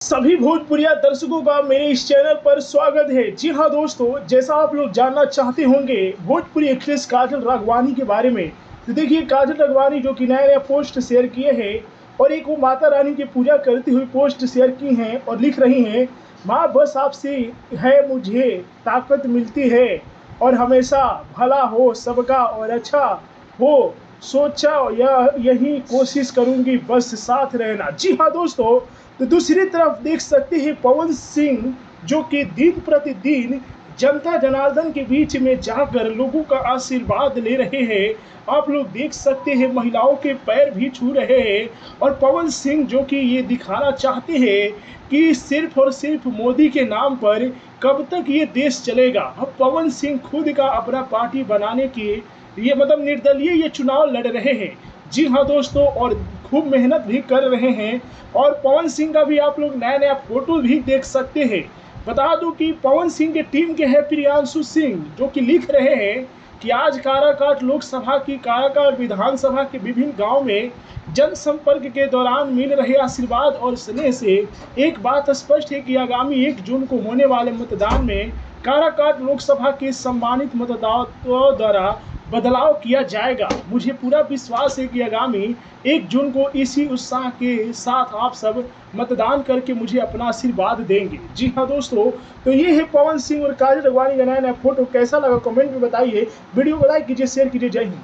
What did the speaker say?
सभी भोजपुरिया दर्शकों का मेरे इस चैनल पर स्वागत है। जी हाँ दोस्तों, जैसा आप लोग जानना चाहते होंगे भोजपुरी एक्ट्रेस काजल राघवानी के बारे में, तो देखिए काजल राघवानी जो कि नया नया पोस्ट शेयर किए हैं और एक वो माता रानी की पूजा करती हुई पोस्ट शेयर की हैं और लिख रही हैं, माँ बस आपसे है मुझे ताकत मिलती है और हमेशा भला हो सबका और अच्छा हो सोचा यही कोशिश करूंगी बस साथ रहना। जी हाँ दोस्तों, तो दूसरी तरफ देख सकते हैं पवन सिंह जो कि दिन प्रतिदिन जनता जनार्दन के बीच में जाकर लोगों का आशीर्वाद ले रहे हैं। आप लोग देख सकते हैं महिलाओं के पैर भी छू रहे हैं और पवन सिंह जो कि ये दिखाना चाहते हैं कि सिर्फ और सिर्फ मोदी के नाम पर कब तक ये देश चलेगा। अब पवन सिंह खुद का अपना पार्टी बनाने की ये मतलब निर्दलीय ये चुनाव लड़ रहे हैं। जी हाँ दोस्तों, और खूब मेहनत भी कर रहे हैं और पवन सिंह का भी आप लोग नया नया फोटो भी देख सकते हैं। बता दूं कि पवन सिंह के टीम के हैं प्रियांशु सिंह जो कि लिख रहे हैं कि आज काराकाट लोकसभा की काराकाट विधानसभा के विभिन्न गांव में जनसंपर्क के दौरान मिल रहे आशीर्वाद और स्नेह से एक बात स्पष्ट है कि आगामी 1 जून को होने वाले मतदान में काराकाट लोकसभा के सम्मानित मतदाताओं द्वारा बदलाव किया जाएगा। मुझे पूरा विश्वास है कि आगामी 1 जून को इसी उत्साह के साथ आप सब मतदान करके मुझे अपना आशीर्वाद देंगे। जी हाँ दोस्तों, तो ये है पवन सिंह और काजल राघवानी का नया नया फोटो। कैसा लगा कमेंट में बताइए। वीडियो को लाइक कीजिए, शेयर कीजिए। जय हिंद।